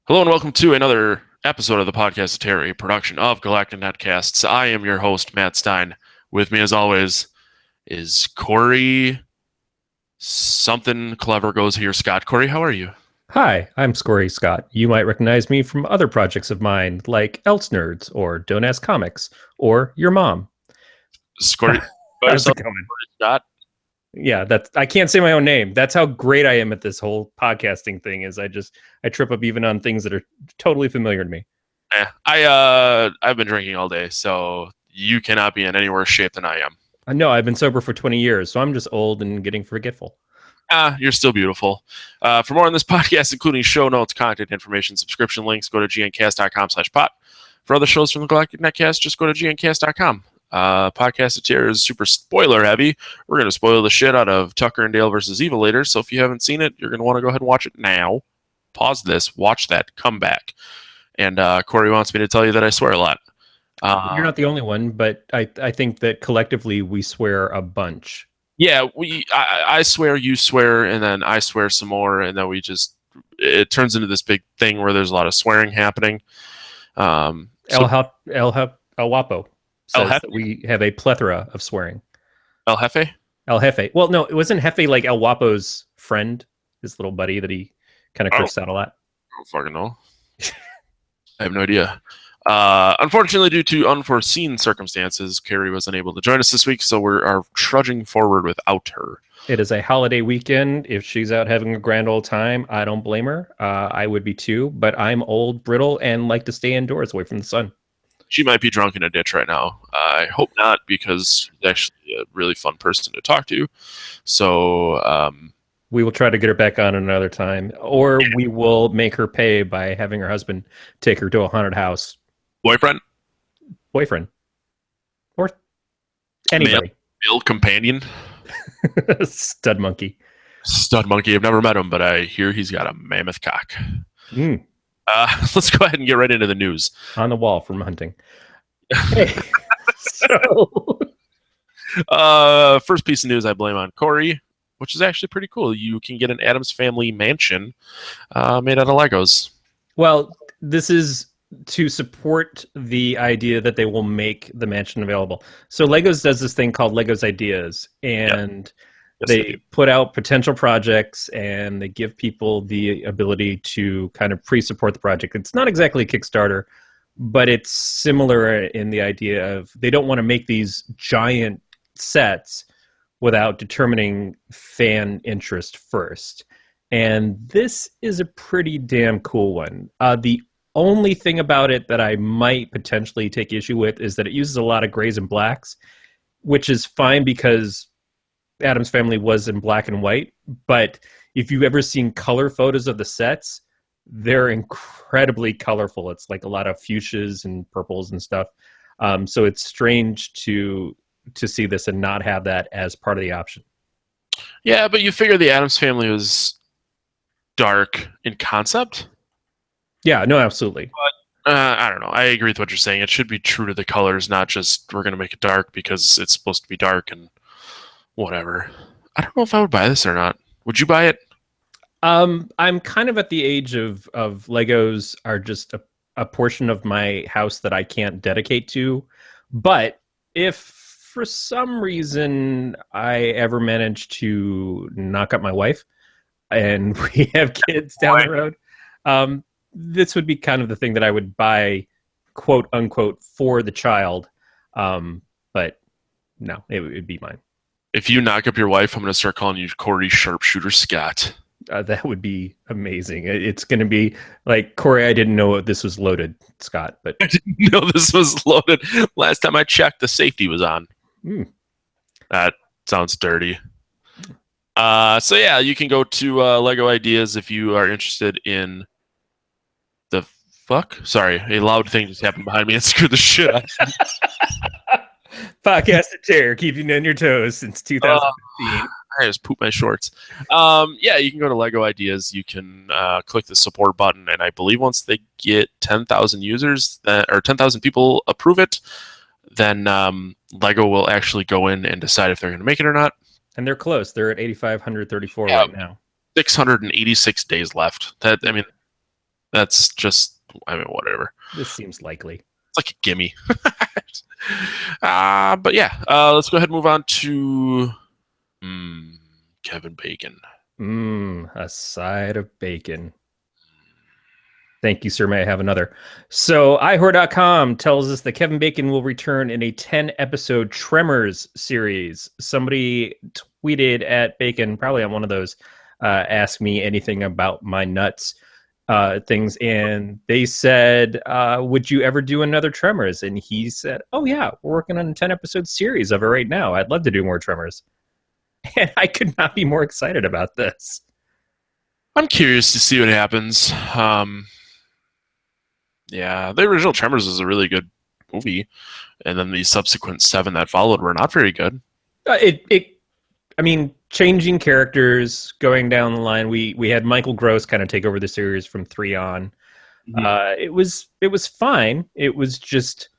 Hello and welcome to another episode of the Podcast of Terry, a production of Galactic Netcasts. I am your host, Matt Stein. With me, as always, is Corey. Something clever goes here, Scott. Corey, how are you? Hi, I'm Scory Scott. You might recognize me from other projects of mine, like Else Nerds, or Don't Ask Comics, or Your Mom. Corey, How's it going? Scott. Yeah, I can't say my own name. That's how great I am at this whole podcasting thing. Is I trip up even on things that are totally familiar to me. I've been drinking all day, so you cannot be in any worse shape than I am. I know I've been sober for 20 years, so I'm just old and getting forgetful. You're still beautiful. For more on this podcast, including show notes, content information, subscription links, go to gncast.com/pot. For other shows from the Galactic Netcast, just go to gncast.com. Podcast of Terror is super spoiler heavy. We're going to spoil the shit out of Tucker and Dale versus Evil later, so if you haven't seen it, you're going to want to go ahead and watch it now. Pause this, watch that, come back. And Corey wants me to tell you that I swear a lot. You're not the only one, but I think that collectively we swear a bunch. Yeah, I swear, you swear, and then I swear some more, and then it turns into this big thing where there's a lot of swearing happening. El Wapo says that we have a plethora of swearing. El Jefe? El Jefe. Well, no, it wasn't Jefe like El Wapo's friend, his little buddy that he kind of cursed out a lot. I don't fucking know. I have no idea. Unfortunately, due to unforeseen circumstances, Kari was unable to join us this week, so we are trudging forward without her. It is a holiday weekend. If she's out having a grand old time, I don't blame her. I would be too, but I'm old, brittle, and like to stay indoors away from the sun. She might be drunk in a ditch right now. I hope not, because she's actually a really fun person to talk to. So we will try to get her back on another time, or we will make her pay by having her husband take her to a haunted house. Boyfriend, or anybody. Male companion. Stud monkey. I've never met him, but I hear he's got a mammoth cock. Let's go ahead and get right into the news. On the wall from hunting. First piece of news I blame on Corey, which is actually pretty cool. You can get an Addams Family mansion made out of Legos. Well, this is to support the idea that they will make the mansion available. So Legos does this thing called Legos Ideas, and they put out potential projects, and they give people the ability to kind of pre-support the project. It's not exactly a Kickstarter, but it's similar in the idea of they don't want to make these giant sets without determining fan interest first. And this is a pretty damn cool one. The only thing about it that I might potentially take issue with is that it uses a lot of grays and blacks, which is fine because Addams Family was in black and white. But if you've ever seen color photos of the sets, they're incredibly colorful. It's like a lot of fuchsias and purples and stuff. So it's strange to see this and not have that as part of the option. Yeah, but you figure the Addams Family was dark in concept. Yeah, no, absolutely. But I don't know. I agree with what you're saying. It should be true to the colors, not just we're going to make it dark because it's supposed to be dark and whatever. I don't know if I would buy this or not. Would you buy it? I'm kind of at the age of Legos are just a portion of my house that I can't dedicate to. But if for some reason I ever manage to knock up my wife and we have kids down the road, this would be kind of the thing that I would buy, quote unquote, for the child. But no, it would be mine. If you knock up your wife, I'm going to start calling you Corey Sharpshooter Scott. That would be amazing. It's going to be like, Corey, I didn't know this was loaded, Scott. But I didn't know this was loaded. Last time I checked, the safety was on. That sounds dirty. So yeah, you can go to Lego Ideas if you are interested in the fuck. Sorry, a loud thing just happened behind me and screwed the shit out of me. Podcast of Terror, keeping you on your toes since 2015. I just pooped my shorts. Yeah, you can go to Lego Ideas. You can click the support button, and I believe once they get 10,000 users or 10,000 people approve it, then Lego will actually go in and decide if they're going to make it or not. And they're close. They're at 8,534 right now. 686 days left. That's just, I mean, whatever. This seems likely. It's like a gimme. But yeah, let's go ahead and move on to Kevin Bacon. A side of bacon. Thank you, sir. May I have another? So, iHeart.com tells us that Kevin Bacon will return in a 10-episode Tremors series. Somebody tweeted at Bacon, probably on one of those, ask me anything about my nuts things. And they said, would you ever do another Tremors? And he said, oh, yeah, we're working on a 10-episode series of it right now. I'd love to do more Tremors. And I could not be more excited about this. I'm curious to see what happens. Yeah, the original Tremors is a really good movie, and then the subsequent 7 that followed were not very good. I mean, changing characters, going down the line. We had Michael Gross kind of take over the series from 3 on. Mm-hmm. It was fine. It was just,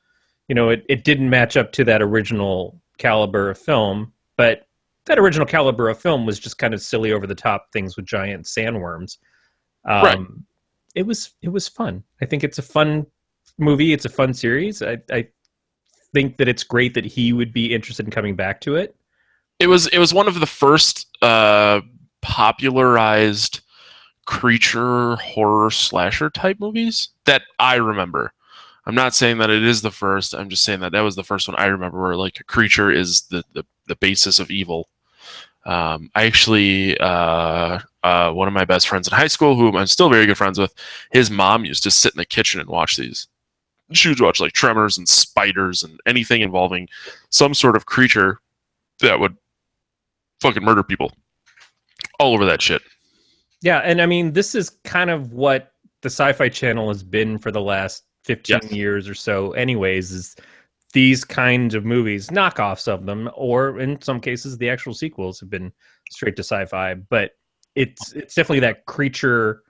it didn't match up to that original caliber of film, but that original caliber of film was just kind of silly, over the top things with giant sandworms. Right. It was fun. I think it's a fun movie. It's a fun series. I think that it's great that he would be interested in coming back to it. It was one of the first popularized creature horror slasher type movies that I remember. I'm not saying that it is the first. I'm just saying that was the first one I remember where like a creature is the basis of evil. I actually, one of my best friends in high school, who I'm still very good friends with, his mom used to sit in the kitchen and watch these. She would watch like Tremors and spiders and anything involving some sort of creature that would fucking murder people. All over that shit. Yeah, and I mean, this is kind of what the Sci-Fi Channel has been for the last 15 years or so anyways, is these kinds of movies, knockoffs of them, or in some cases, the actual sequels have been straight to sci-fi. But it's definitely that creature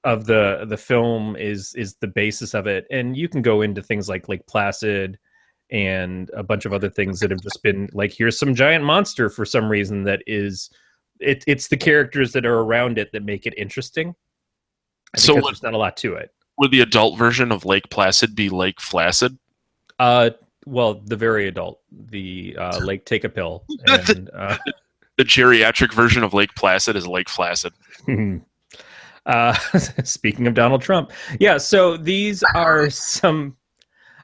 of the film is the basis of it. And you can go into things like Lake Placid and a bunch of other things that have just been like, here's some giant monster for some reason that is, it's the characters that are around it that make it interesting. So there's not a lot to it. Would the adult version of Lake Placid be Lake Flaccid? Well, the very adult, the Lake Take a Pill. And, the geriatric version of Lake Placid is Lake Flaccid. Speaking of Donald Trump. Yeah, so these are some...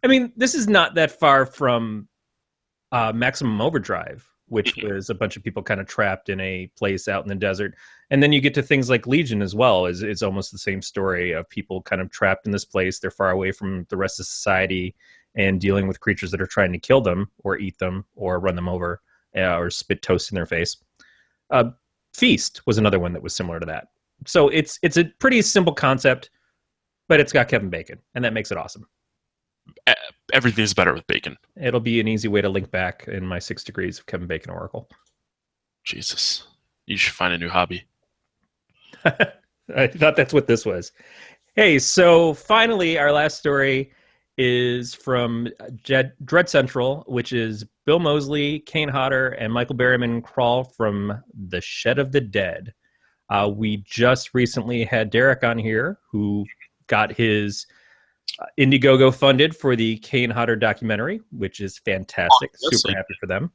I mean, this is not that far from Maximum Overdrive, which was a bunch of people kind of trapped in a place out in the desert. And then you get to things like Legion as well. It's almost the same story of people kind of trapped in this place. They're far away from the rest of society and dealing with creatures that are trying to kill them or eat them or run them over or spit toast in their face. Feast was another one that was similar to that. So it's a pretty simple concept, but it's got Kevin Bacon, and that makes it awesome. Everything's better with Bacon. It'll be an easy way to link back in my 6 degrees of Kevin Bacon Oracle. Jesus. You should find a new hobby. I thought that's what this was. Hey, so finally, our last story is from Dread Central, which is Bill Moseley, Kane Hodder, and Michael Berryman crawl from the Shed of the Dead. We just recently had Derek on here, who got his Indiegogo funded for the Kane Hodder documentary, which is fantastic. Super happy for them.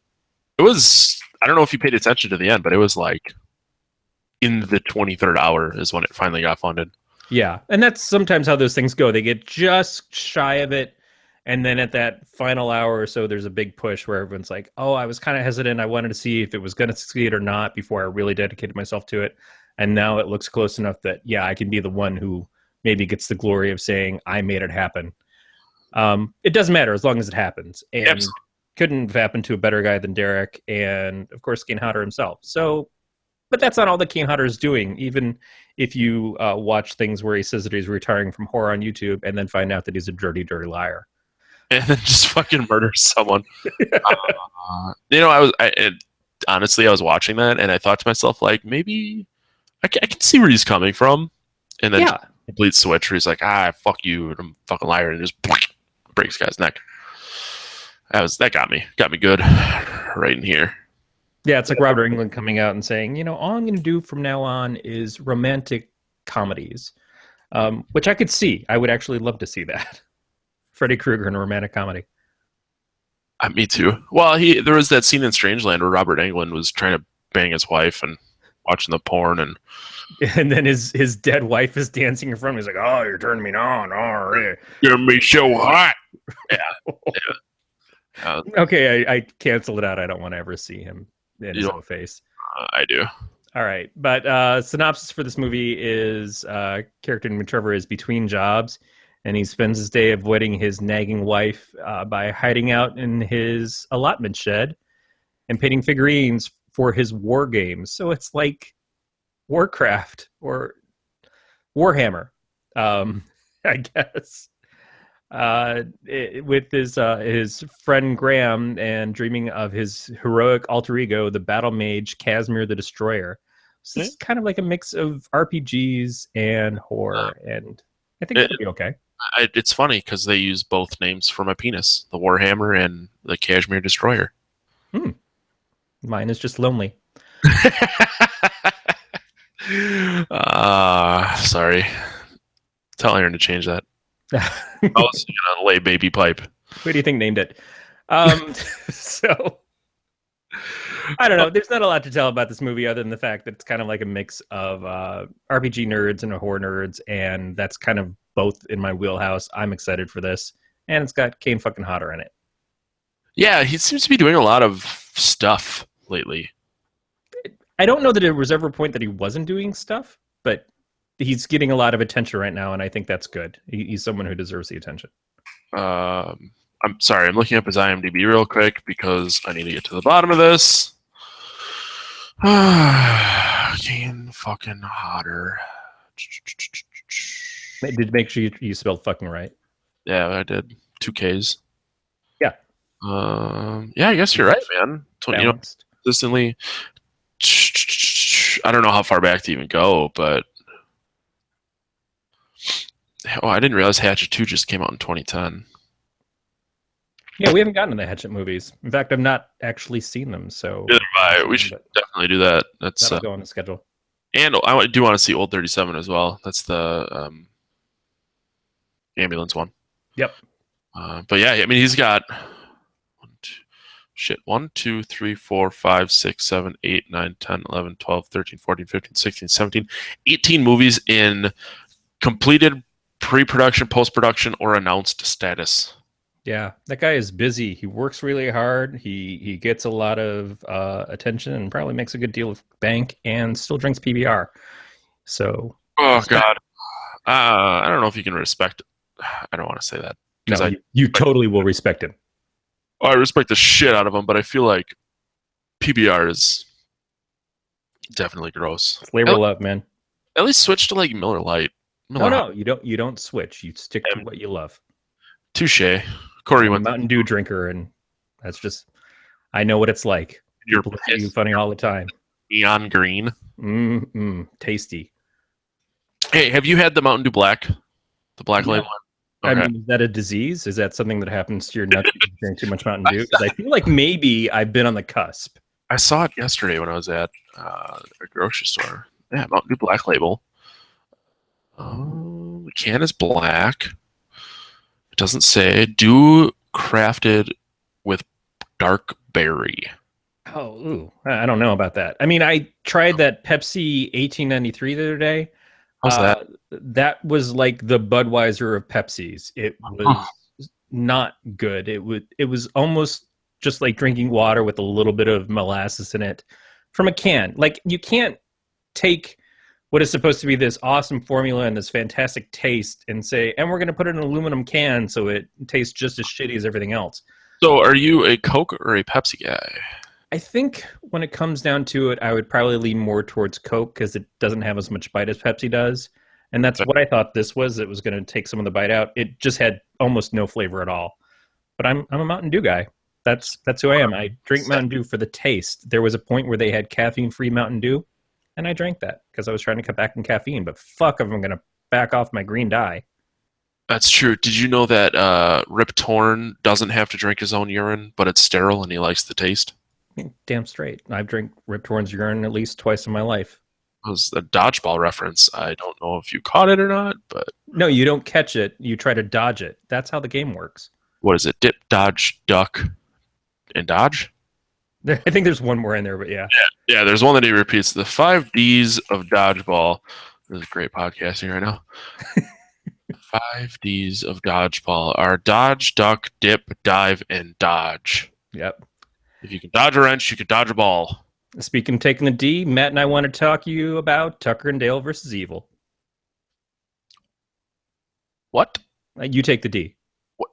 It was, I don't know if you paid attention to the end, but it was like in the 23rd hour is when it finally got funded. Yeah, and that's sometimes how those things go. They get just shy of it, and then at that final hour or so, there's a big push where everyone's like, oh, I was kind of hesitant. I wanted to see if it was going to succeed or not before I really dedicated myself to it. And now it looks close enough that, yeah, I can be the one who maybe gets the glory of saying, I made it happen. It doesn't matter as long as it happens. And Absolutely. Couldn't have happened to a better guy than Derek and, of course, Kane Hodder himself. So, but that's not all that Kane Hodder is doing. Even if you watch things where he says that he's retiring from horror on YouTube and then find out that he's a dirty, dirty liar. And then just fucking murders someone. Honestly, I was watching that and I thought to myself, like, maybe I can see where he's coming from. And then complete switch where he's like, fuck you, and I'm a fucking liar, and just breaks the guy's neck. That got me good right in here. Yeah, it's like Robert Englund coming out and saying, all I'm going to do from now on is romantic comedies. which I could see. I would actually love to see that. Freddy Krueger in a romantic comedy. Me too. Well, there was that scene in Strangeland where Robert Englund was trying to bang his wife and watching the porn, and then his dead wife is dancing in front of him. He's like, "Oh, you're turning me on. Oh, yeah. You're me so hot." Yeah. Okay, I canceled it out. I don't want to ever see him in his own face. I do. All right, but synopsis for this movie is character named Trevor is between jobs, and he spends his day avoiding his nagging wife by hiding out in his allotment shed and painting figurines for his war games. So it's like Warcraft or Warhammer, I guess. With his friend Graham, and dreaming of his heroic alter ego, the battle mage Casimir the Destroyer. So it's kind of like a mix of RPGs and horror, and I think it'll be okay. It's funny because they use both names for my penis, the Warhammer and the Casimir Destroyer. Mine is just lonely. Sorry. Tell Aaron to change that. I was gonna lay baby pipe. Who do you think named it? So I don't know. There's not a lot to tell about this movie other than the fact that it's kind of like a mix of RPG nerds and horror nerds, and that's kind of both in my wheelhouse. I'm excited for this, and it's got Kane fucking Hodder in it. Yeah, he seems to be doing a lot of stuff lately. I don't know that there was ever a point that he wasn't doing stuff, but he's getting a lot of attention right now, and I think that's good. He's someone who deserves the attention. I'm sorry, I'm looking up his IMDb real quick because I need to get to the bottom of this. Kane fucking Hodder. Did make sure you spelled fucking right. Yeah, I did. 2 Ks. Yeah. Yeah, I guess you're right, man. Consistently. I don't know how far back to even go, but I didn't realize Hatchet 2 just came out in 2010. Yeah, we haven't gotten to the Hatchet movies. In fact, I've not actually seen them, so we should definitely do that. That'll go on the schedule. And I do want to see Old 37 as well. That's the ambulance one. Yep. But yeah, I mean, he's got 1, 2, 3, 4, 5, 6, 7, 8, 9, 10, 11, 12, 13, 14, 15, 16, 17, 18 movies in completed pre-production, post-production, or announced status. Yeah, that guy is busy. He works really hard. He gets a lot of attention and probably makes a good deal of bank, and still drinks PBR. So, oh god, I don't know if you can respect. I don't want to say that because you totally will respect him. I respect the shit out of him, but I feel like PBR is definitely gross. Flavor of love, man. At least switch to like Miller Lite. No, you don't switch. You stick to what you love. Touche. Corey went Mountain Dew drinker, and that's just, I know what it's like. You're funny all the time. Neon green. Tasty. Hey, have you had the Mountain Dew Black? The Black Label one? Okay. I mean, is that a disease? Is that something that happens to your nuts if you drink too much Mountain Dew? Because I feel like maybe I've been on the cusp. I saw it yesterday when I was at a grocery store. Yeah, Mountain Dew Black Label. The can is black. It doesn't say Dew crafted with dark berry. Oh, ooh. I don't know about that. I mean, I tried that Pepsi 1893 the other day. How's that? That was like the Budweiser of Pepsis. It was not good. It was almost just like drinking water with a little bit of molasses in it from a can. Like, you can't take what is supposed to be this awesome formula and this fantastic taste and say, and we're going to put it in an aluminum can so it tastes just as shitty as everything else. So are you a Coke or a Pepsi guy? I think when it comes down to it, I would probably lean more towards Coke because it doesn't have as much bite as Pepsi does. And that's what I thought this was. It was going to take some of the bite out. It just had almost no flavor at all. But I'm a Mountain Dew guy. That's who I am. I drink Mountain Dew for the taste. There was a point where they had caffeine-free Mountain Dew, and I drank that because I was trying to cut back on caffeine. But fuck if I'm going to back off my green dye. That's true. Did you know that Rip Torn doesn't have to drink his own urine, but it's sterile and he likes the taste? Damn straight. I've drank Rip Torn's urine at least twice in my life. was a dodgeball reference. I don't know if you caught it or not, but No, you don't catch it. You try to dodge it. That's how the game works. what is it? Dip, dodge, duck, and dodge? I think there's one more in there, but yeah. Yeah, there's one that he repeats. The 5 Ds of dodgeball. This is great podcasting right now. 5 Ds of dodgeball are dodge, duck, dip, dive, and dodge. Yep. If you can dodge a wrench, you can dodge a ball. Speaking of taking the D, Matt and I want to talk to you about Tucker and Dale versus Evil. What? You take the D. What?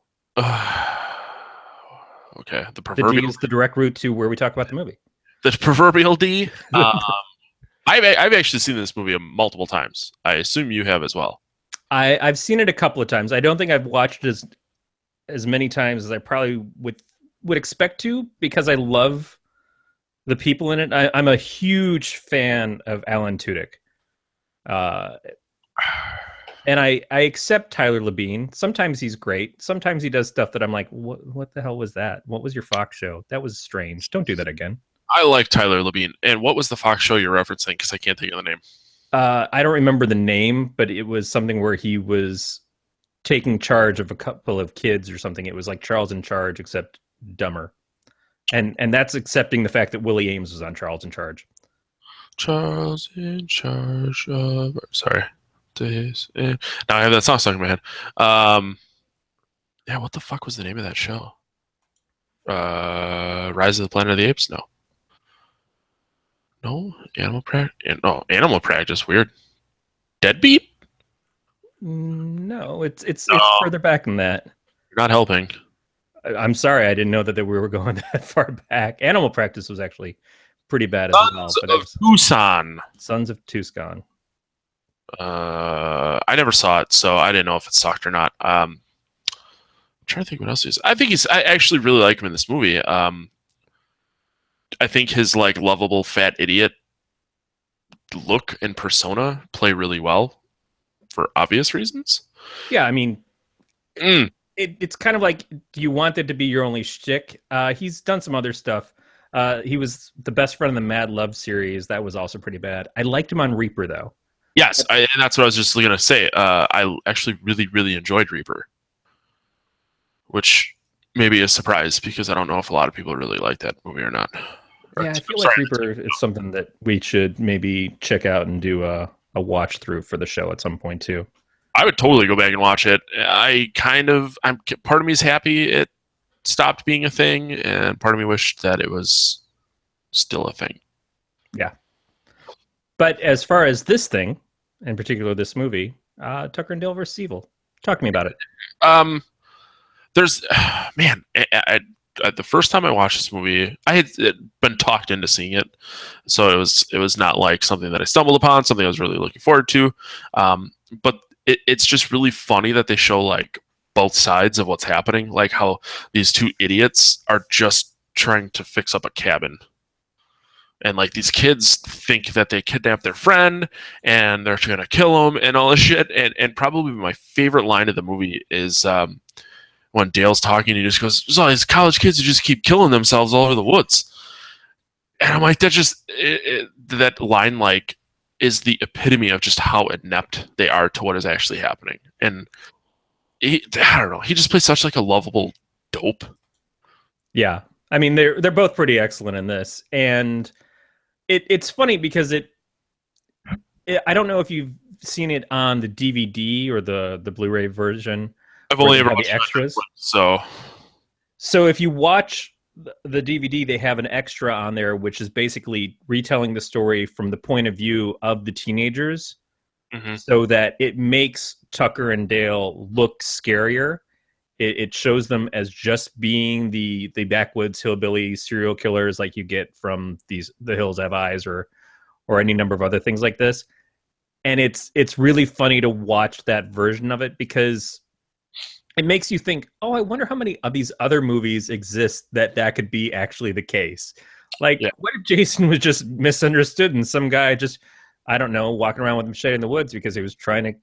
Okay. The D is the direct route to where we talk about the movie. The proverbial D. I've actually seen this movie multiple times. I assume you have as well. I've seen it a couple of times. I don't think I've watched it as many times as I probably would expect to, because I love the people in it. I'm a huge fan of Alan Tudyk. And I accept Tyler Labine. Sometimes he's great. Sometimes he does stuff that I'm like, what the hell was that? What was your Fox show? That was strange. Don't do that again. I like Tyler Labine. And what was the Fox show you're referencing? Because I can't think of the name. I don't remember the name, but it was something where he was taking charge of a couple of kids or something. It was like Charles in Charge, except dumber. And that's accepting the fact that Willie Ames was on Charles in Charge. Charles in Charge of... Sorry. Now I have that song stuck in my head. Yeah, what the fuck was the name of that show? Rise of the Planet of the Apes? No, Animal Practice. Weird. Deadbeat? No, it's further back than that. You're not helping. I'm sorry, I didn't know that we were going that far back. Animal Practice was actually pretty bad as well. Sons of Tucson. Sons of Tucson. I never saw it, so I didn't know if it sucked or not. I'm trying to think what else he is. I actually really like him in this movie. I think his like lovable fat idiot look and persona play really well for obvious reasons. Yeah, I mean, it's kind of like, do you want it to be your only shtick? He's done some other stuff. He was the best friend in the Mad Love series. That was also pretty bad. I liked him on Reaper, though. Yes, and that's what I was just going to say. I actually really, really enjoyed Reaper, which may be a surprise because I don't know if a lot of people really like that movie or not. Yeah, I feel like Reaper is something that we should maybe check out and do a watch through for the show at some point too. I would totally go back and watch it. Part of me is happy it stopped being a thing, and part of me wished that it was still a thing. Yeah. But as far as this thing, in particular this movie, Tucker and Dale vs. Evil, talk to me about it. The first time I watched this movie, I had been talked into seeing it, so it was not like something that I stumbled upon, something I was really looking forward to. But it's just really funny that they show like both sides of what's happening, like how these two idiots are just trying to fix up a cabin. And like these kids think that they kidnapped their friend and they're going to kill him and all this shit. And probably my favorite line of the movie is when Dale's talking, he just goes, "There's all these college kids who just keep killing themselves all over the woods." And I'm like, that line like is the epitome of just how inept they are to what is actually happening. And I don't know, he just plays such like a lovable dope. Yeah, I mean they're both pretty excellent in this, and it's funny because I don't know if you've seen it on the DVD or the Blu-ray version. I've only ever watched the extras. So if you watch the DVD, they have an extra on there, which is basically retelling the story from the point of view of the teenagers, so that it makes Tucker and Dale look scarier. It shows them as just being the backwoods hillbilly serial killers like you get from The Hills Have Eyes or any number of other things like this. And it's really funny to watch that version of it because it makes you think, oh, I wonder how many of these other movies exist that could be actually the case. Like, What if Jason was just misunderstood and some guy just, I don't know, walking around with a machete in the woods because he was trying to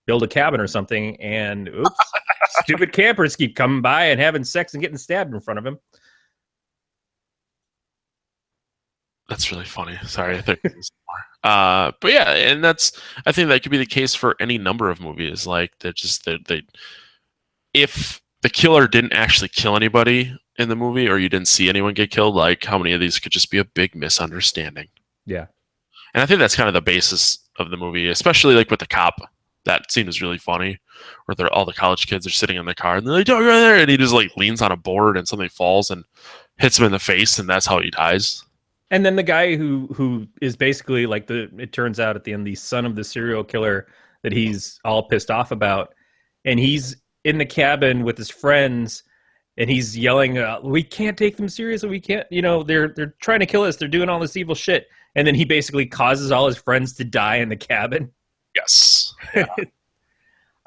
build a cabin or something, and oops, stupid campers keep coming by and having sex and getting stabbed in front of him. That's really funny. Sorry, I think But yeah, and I think that could be the case for any number of movies. Like they if the killer didn't actually kill anybody in the movie, or you didn't see anyone get killed, like how many of these could just be a big misunderstanding? Yeah. And I think that's kind of the basis of the movie, especially like with the cop. That scene is really funny, where all the college kids are sitting in the car and they're like, "Don't go there," and he just like leans on a board and something falls and hits him in the face, and that's how he dies. And then the guy who is basically like it turns out at the end, the son of the serial killer that he's all pissed off about, and he's in the cabin with his friends, and he's yelling, "We can't take them seriously. We can't, they're trying to kill us. They're doing all this evil shit." And then he basically causes all his friends to die in the cabin. Yes. Yeah.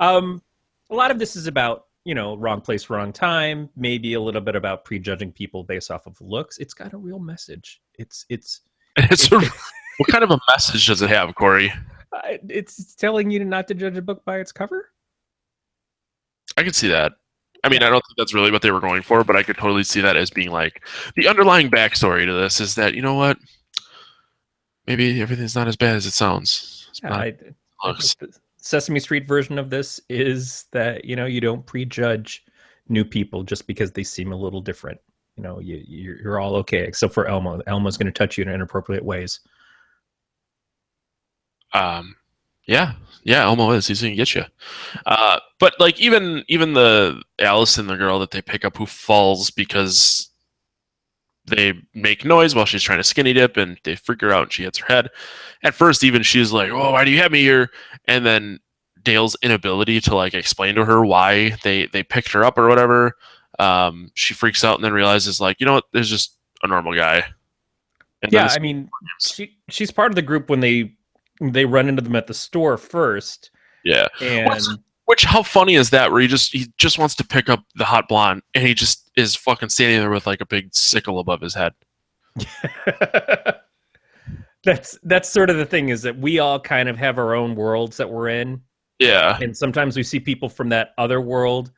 A lot of this is about, wrong place, wrong time. Maybe a little bit about prejudging people based off of looks. It's got a real message. What kind of a message does it have, Corey? It's telling you not to judge a book by its cover. I could see that. I mean, I don't think that's really what they were going for, but I could totally see that as being like the underlying backstory to this is that, you know what? Maybe everything's not as bad as it sounds. The Sesame Street version of this is that, you don't prejudge new people just because they seem a little different. You're all okay, except for Elmo. Elmo's going to touch you in inappropriate ways. Yeah, Elmo is. He's going to get you. But like even the Allison, the girl that they pick up who falls because they make noise while she's trying to skinny dip, and they freak her out and she hits her head. At first, even she's like, "Oh, why do you have me here?" And then Dale's inability to like explain to her why they picked her up or whatever. She freaks out and then realizes like, you know what? There's just a normal guy. And yeah, I mean, she's part of the group when they run into them at the store first. Yeah. And which how funny is that? Where he just wants to pick up the hot blonde, and he just is fucking standing there with like a big sickle above his head. That's sort of the thing, is that we all kind of have our own worlds that we're in. Yeah. And sometimes we see people from that other world,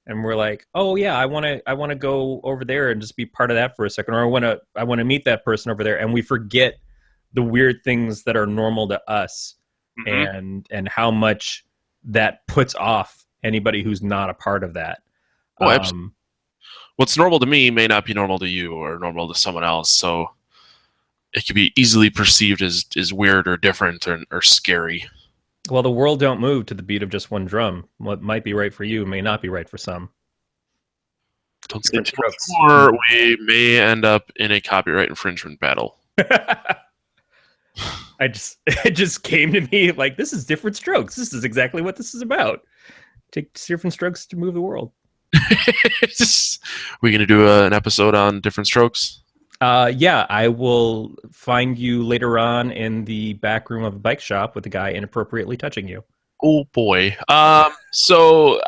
and we're like, "Oh yeah, I want to go over there and just be part of that for a second," or I want to meet that person over there, and we forget the weird things that are normal to us, and how much that puts off anybody who's not a part of that. Oh, absolutely. What's normal to me may not be normal to you or normal to someone else, so it could be easily perceived as weird or different or scary. Well, the world don't move to the beat of just one drum. What might be right for you may not be right for some. Don't say too much more. We may end up in a copyright infringement battle. It just came to me like, this is Different Strokes. This is exactly what this is about. Take different strokes to move the world. We gonna do an episode on Different Strokes? Yeah, I will find you later on in the back room of a bike shop with a guy inappropriately touching you. Oh boy. So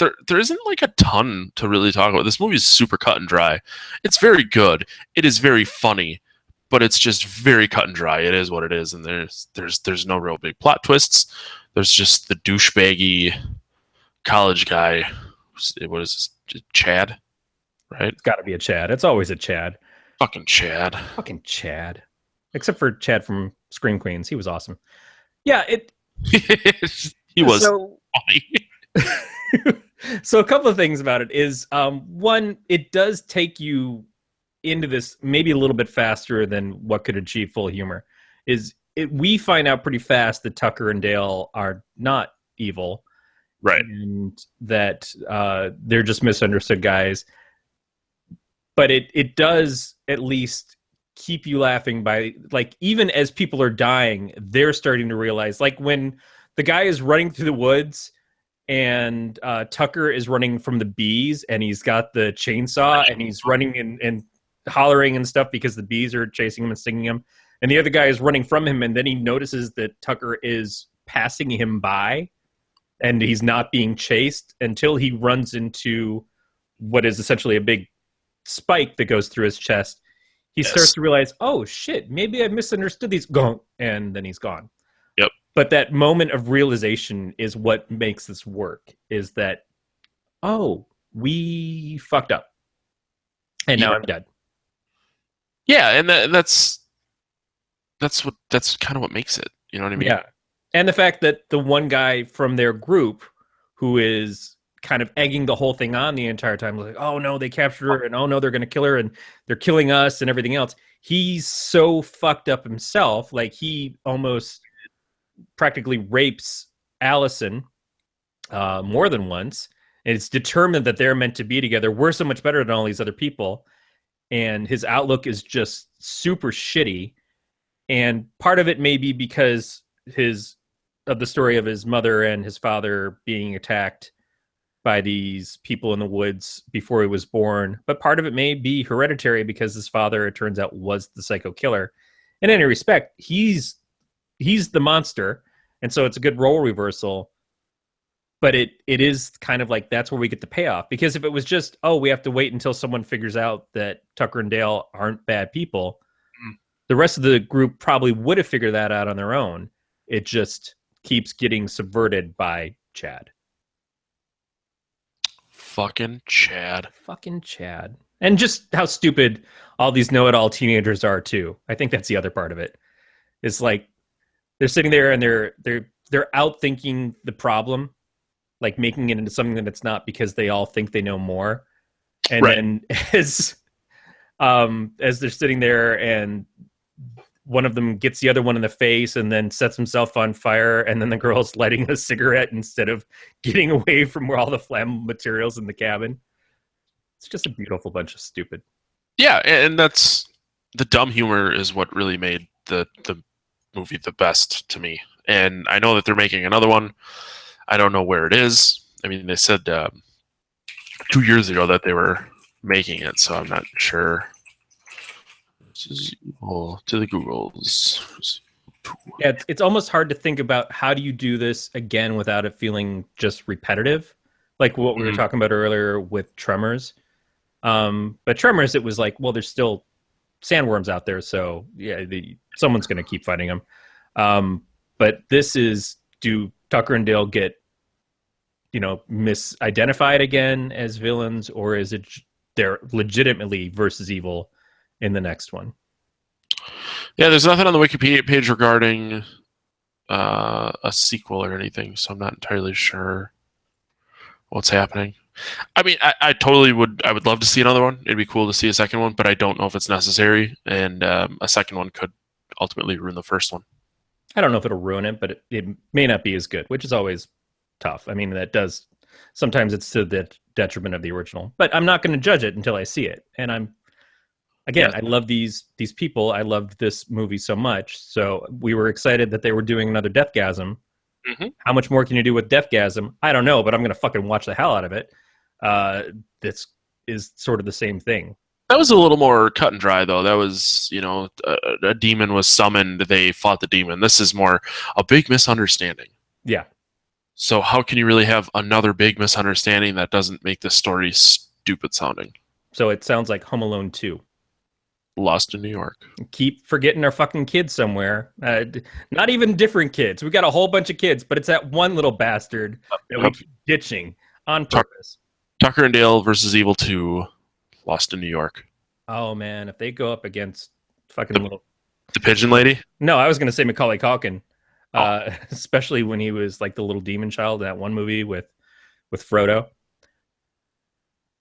there isn't like a ton to really talk about. This movie is super cut and dry. It's very good. It is very funny, but it's just very cut and dry. It is what it is, and there's no real big plot twists. There's just the douchebaggy college guy. What is this? Chad? Right? It's got to be a Chad. It's always a Chad. Fucking Chad. Fucking Chad. Except for Chad from Scream Queens. He was awesome. Yeah, he was funny. So a couple of things about it is, one, it does take you into this maybe a little bit faster than what could achieve full humor. We find out pretty fast that Tucker and Dale are not evil. Right. And that they're just misunderstood guys. But it does at least keep you laughing by, like, even as people are dying, they're starting to realize, like when the guy is running through the woods and Tucker is running from the bees and he's got the chainsaw and he's running and hollering and stuff because the bees are chasing him and stinging him. And the other guy is running from him, and then he notices that Tucker is passing him by and he's not being chased until he runs into what is essentially a big spike that goes through his chest. He starts to realize, oh shit, maybe I misunderstood these. Go, and then he's gone. Yep. But that moment of realization is what makes this work. Is that, oh, we fucked up, and now I'm dead. Yeah, and that's that's kind of what makes it. You know what I mean? Yeah. And the fact that the one guy from their group who is kind of egging the whole thing on the entire time, like, oh no, they captured her, and oh no, they're going to kill her, and they're killing us and everything else. He's so fucked up himself. Like, he almost practically rapes Allison more than once. And it's determined that they're meant to be together. We're so much better than all these other people. And his outlook is just super shitty. And part of it may be because of the story of his mother and his father being attacked by these people in the woods before he was born. But part of it may be hereditary because his father, it turns out, was the psycho killer. In any respect, he's the monster. And so it's a good role reversal. But it is kind of like, that's where we get the payoff. Because if it was just, oh, we have to wait until someone figures out that Tucker and Dale aren't bad people, the rest of the group probably would have figured that out on their own. It just keeps getting subverted by Chad. Fucking Chad. And just how stupid all these know-it-all teenagers are too. I think that's the other part of it. It's like they're sitting there and they're outthinking the problem, like making it into something that it's not, because they all think they know more. And then as they're sitting there and one of them gets the other one in the face and then sets himself on fire, and then the girl's lighting a cigarette instead of getting away from where all the flammable materials in the cabin. It's just a beautiful bunch of stupid. Yeah, and that's the dumb humor is what really made the movie the best to me. And I know that they're making another one. I don't know where it is. I mean, they said 2 years ago that they were making it, so I'm not sure. This is to the Googles. Yeah, it's almost hard to think about how do you do this again without it feeling just repetitive, like what we were talking about earlier with Tremors. But Tremors, it was like, well, there's still sandworms out there, so yeah, someone's going to keep fighting them. But this is, do Tucker and Dale get, misidentified again as villains, or is it they're legitimately versus evil in the next one? Yeah, there's nothing on the Wikipedia page regarding a sequel or anything, so I'm not entirely sure what's happening. I mean, I totally would. I would love to see another one. It'd be cool to see a second one, but I don't know if it's necessary, and a second one could ultimately ruin the first one. I don't know if it'll ruin it, but it may not be as good, which is always tough. I mean, that does sometimes it's to the detriment of the original, but I'm not going to judge it until I see it. And I love these people. I loved this movie so much. So we were excited that they were doing another Deathgasm. Mm-hmm. How much more can you do with Deathgasm? I don't know, but I'm going to fucking watch the hell out of it. This is sort of the same thing. That was a little more cut and dry, though. That was, a demon was summoned. They fought the demon. This is more a big misunderstanding. Yeah. So how can you really have another big misunderstanding that doesn't make the story stupid sounding? So it sounds like Home Alone 2. Lost in New York. Keep forgetting our fucking kids somewhere. Not even different kids. We got a whole bunch of kids, but it's that one little bastard that we keep ditching on purpose. Tucker and Dale versus Evil 2. Lost in New York. Oh man, if they go up against fucking the pigeon lady? No, I was going to say Macaulay Culkin. Especially when he was like the little demon child in that one movie with Frodo.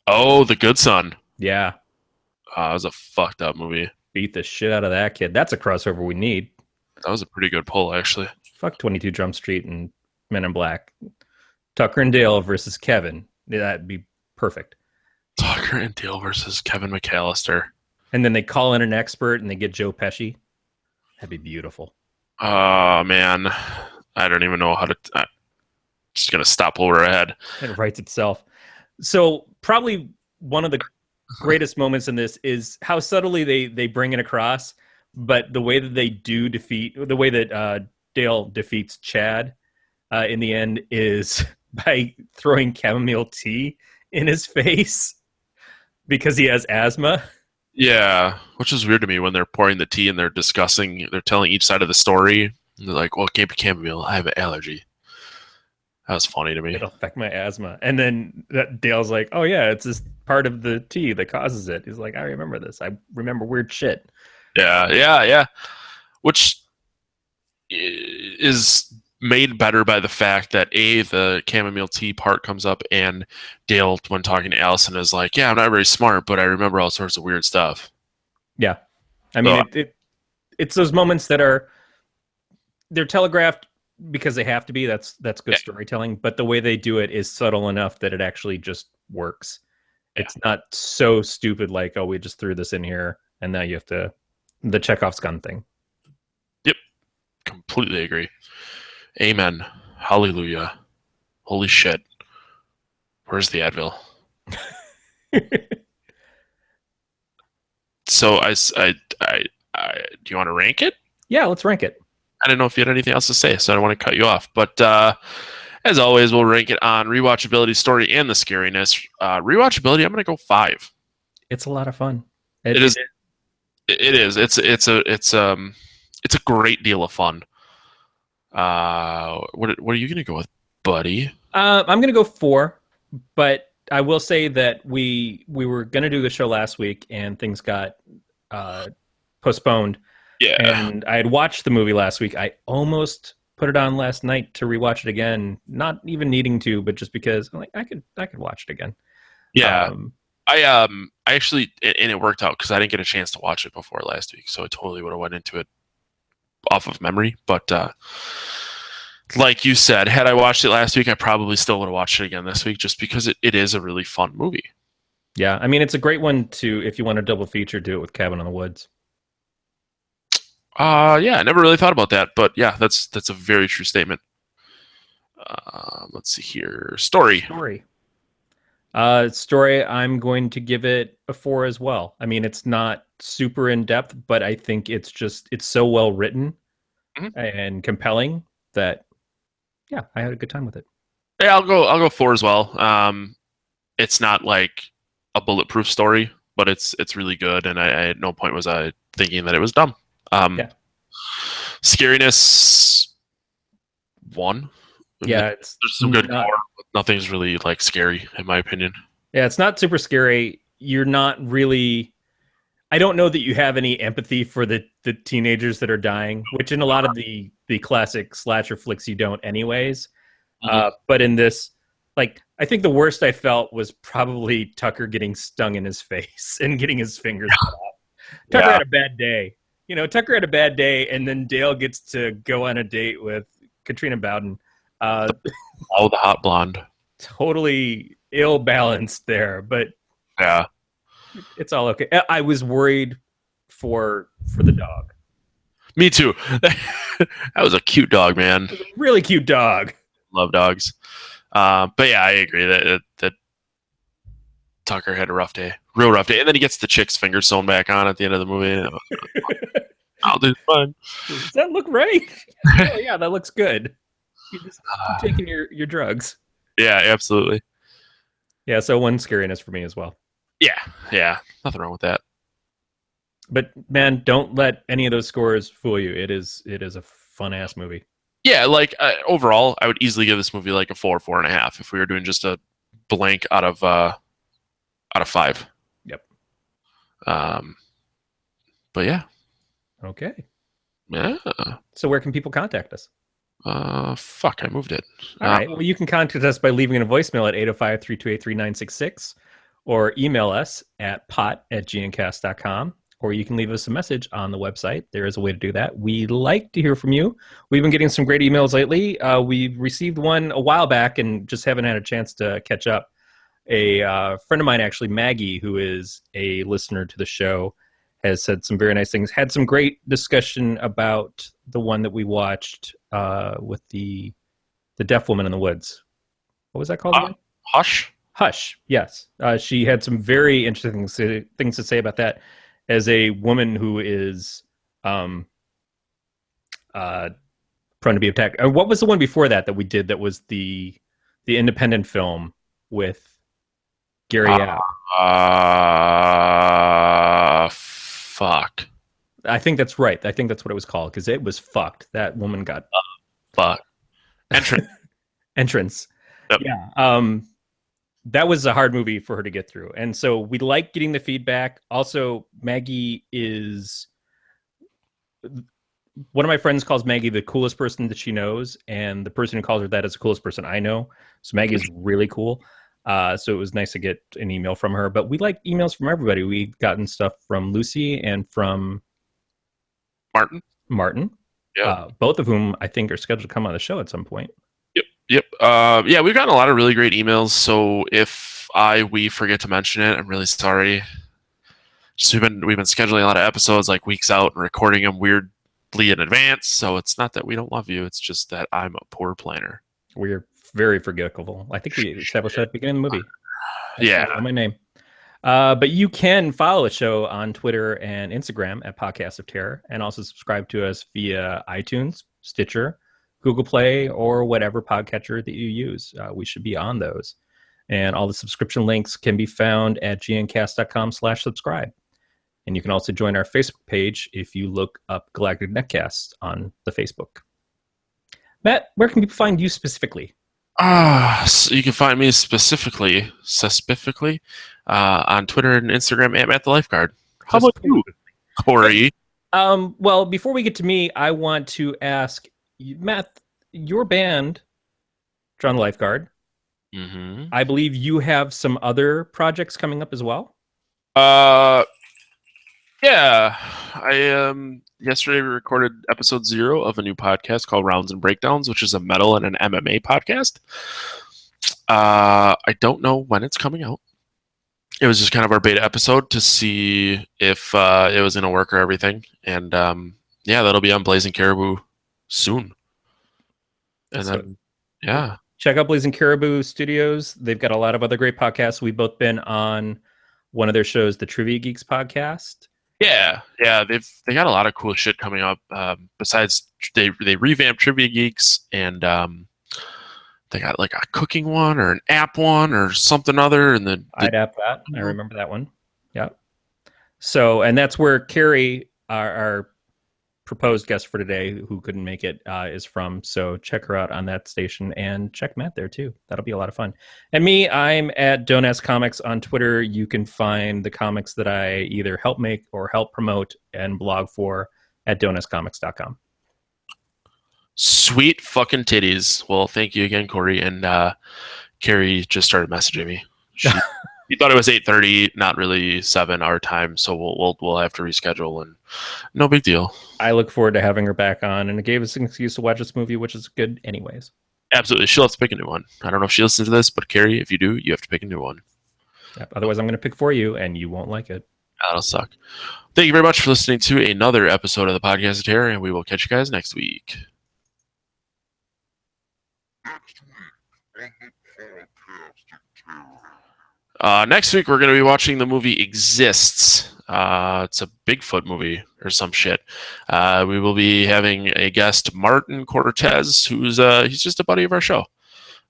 Oh, The Good Son. Yeah. It was a fucked up movie. Beat the shit out of that kid. That's a crossover we need. That was a pretty good pull, actually. Fuck 22 Jump Street and Men in Black. Tucker and Dale versus Kevin. That'd be perfect. Tucker and Dale versus Kevin McAllister. And then they call in an expert and they get Joe Pesci. That'd be beautiful. Oh, man. I don't even know how to... I'm just going to stop over ahead. It writes itself. So probably one of the greatest moments in this is how subtly they bring it across, but the way that they do defeat... The way that Dale defeats Chad in the end is by throwing chamomile tea in his face because he has asthma. Yeah, which is weird to me when they're pouring the tea and they're telling each side of the story. And they're like, well, it can't be chamomile. I have an allergy. That was funny to me. It'll affect my asthma. And then Dale's like, oh, yeah, it's this part of the tea that causes it. He's like, I remember this. I remember weird shit. Yeah. which is made better by the fact that the chamomile tea part comes up, and Dale, when talking to Allison, is like, "Yeah, I'm not very smart, but I remember all sorts of weird stuff." Yeah, I mean, it's those moments that they're telegraphed because they have to be. That's good storytelling, but the way they do it is subtle enough that it actually just works. Yeah. It's not so stupid like, oh, we just threw this in here and now you have to the Chekhov's gun thing. Yep, completely agree. Amen. Hallelujah. Holy shit. Where's the Advil? So do you want to rank it? Yeah, let's rank it. I didn't know if you had anything else to say, so I don't want to cut you off. But as always, we'll rank it on rewatchability, story, and the scariness. Rewatchability, I'm going to go 5. It's a lot of fun. It is. It is. It's a great deal of fun. What are you going to go with, buddy? I'm going to go 4, but I will say that we were going to do the show last week and things got postponed. Yeah. And I had watched the movie last week. I almost put it on last night to rewatch it again, not even needing to, but just because I'm like, I could watch it again. Yeah. I actually, and it worked out because I didn't get a chance to watch it before last week, so I totally would have went into it off of memory. But like you said, had I watched it last week, I probably still would have watched it again this week, just because it is a really fun movie. Yeah, I mean, it's a great one to, if you want a double feature, do it with Cabin in the Woods. Yeah, I never really thought about that, but yeah, that's a very true statement. Let's see here. Story, I'm going to give it a 4 as well. I mean, it's not super in depth, but I think it's so well written and compelling that, yeah, I had a good time with it. Yeah, I'll go 4 as well. It's not like a bulletproof story, but it's really good, and I at no point was I thinking that it was dumb. Scariness 1. Yeah, there's some good gore, but nothing's really like scary in my opinion. Yeah, it's not super scary. You're not really. I don't know that you have any empathy for the teenagers that are dying, which in a lot of the classic slasher flicks you don't anyways. But in this, like, I think the worst I felt was probably Tucker getting stung in his face and getting his fingers cut off. Tucker had a bad day. Tucker had a bad day, and then Dale gets to go on a date with Katrina Bowden. The hot blonde. Totally ill-balanced there, but yeah, it's all okay. I was worried for the dog. Me too. That was a cute dog, man. It was a really cute dog. Love dogs. But yeah, I agree that Tucker had a rough day. Real rough day. And then he gets the chick's finger sewn back on at the end of the movie. I'll do fine. Does that look right? Oh, yeah, that looks good. You just keep taking your drugs. Yeah, absolutely. Yeah, so 1 scariness for me as well. Yeah. Nothing wrong with that. But man, don't let any of those scores fool you. It is a fun-ass movie. Yeah, like overall, I would easily give this movie like a 4, 4.5 if we were doing just a blank out of 5. Yep. But yeah. Okay. Yeah. So where can people contact us? Fuck, I moved it. All right. Well, you can contact us by leaving a voicemail at 805-328-3966 or email us at pot@gncast.com, or you can leave us a message on the website. There is a way to do that. We like to hear from you. We've been getting some great emails lately. We received one a while back and just haven't had a chance to catch up. A friend of mine, actually, Maggie, who is a listener to the show, has said some very nice things. Had some great discussion about the one that we watched with the deaf woman in the woods. What was that called again? Hush. Hush. Yes. She had some very interesting things to say about that. As a woman who is prone to be attacked. What was the one before that we did that was the independent film with Gary Yap? Fuck. I think that's right. I think that's what it was called, because it was fucked. That woman got fuck. Entrance. Yep. Yeah. That was a hard movie for her to get through. And so we like getting the feedback. Also, Maggie is one of my friends calls Maggie the coolest person that she knows, and the person who calls her that is the coolest person I know. So Maggie's really cool. So it was nice to get an email from her. But we like emails from everybody. We've gotten stuff from Lucy and from Martin. Yeah. Both of whom I think are scheduled to come on the show at some point. Yep. Yeah, we've gotten a lot of really great emails. So if we forget to mention it, I'm really sorry. Just we've been scheduling a lot of episodes like weeks out and recording them weirdly in advance. So it's not that we don't love you. It's just that I'm a poor planner. We're very forgetful. I think we established that at the beginning of the movie. Yeah. My name. But you can follow the show on Twitter and Instagram at Podcast of Terror, and also subscribe to us via iTunes, Stitcher, Google Play, or whatever podcatcher that you use. We should be on those. And all the subscription links can be found at gncast.com/subscribe. And you can also join our Facebook page if you look up Galactic Netcast on the Facebook. Matt, where can people find you specifically? So you can find me specifically on Twitter and Instagram at Matt the Lifeguard. How about you, Corey? Well, before we get to me, I want to ask you, Matt, your band, John the Lifeguard. Mm-hmm. I believe you have some other projects coming up as well. Yeah, yesterday we recorded episode 0 of a new podcast called Rounds and Breakdowns, which is a metal and an MMA podcast. I don't know when it's coming out. It was just kind of our beta episode to see if it was going to work or everything. And yeah, that'll be on Blazing Caribou soon. And then, yeah. Check out Blazing Caribou Studios. They've got a lot of other great podcasts. We've both been on one of their shows, the Trivia Geeks podcast. Yeah, they got a lot of cool shit coming up. Besides, they revamped Trivia Geeks, and they got like a cooking one or an app one or something other. And then I'd app that. I remember that one. Yeah. So, and that's where Kari, our proposed guest for today, who couldn't make it, is from. So check her out on that station, and check Matt there too. That'll be a lot of fun. And me, I'm at Don't Ask Comics on Twitter. You can find the comics that I either help make or help promote and blog for at don'taskcomics.com. Sweet fucking titties. Well, thank you again, Corey. And Kari just started messaging me. He thought it was 8:30, not really 7 our time, so we'll have to reschedule, and no big deal. I look forward to having her back on, and it gave us an excuse to watch this movie, which is good anyways. Absolutely. She'll have to pick a new one. I don't know if she listens to this, but Kari, if you do, you have to pick a new one. Yep. Otherwise, I'm going to pick for you, and you won't like it. That'll suck. Thank you very much for listening to another episode of the Podcast of Terror, and we will catch you guys next week. Next week, we're going to be watching the movie Exists. It's a Bigfoot movie or some shit. We will be having a guest, Martin Cortez, who's he's just a buddy of our show.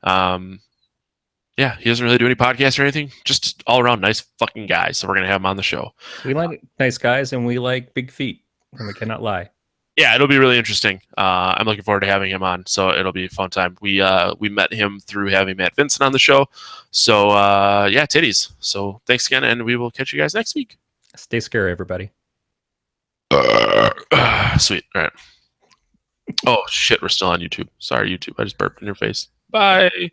Yeah, he doesn't really do any podcasts or anything. Just all around nice fucking guy. So we're going to have him on the show. We like nice guys, and we like big feet, and we cannot lie. Yeah, it'll be really interesting. I'm looking forward to having him on, so it'll be a fun time. We met him through having Matt Vincent on the show. So, yeah, titties. So thanks again, and we will catch you guys next week. Stay scary, everybody. Sweet. All right. Oh, shit, we're still on YouTube. Sorry, YouTube. I just burped in your face. Bye.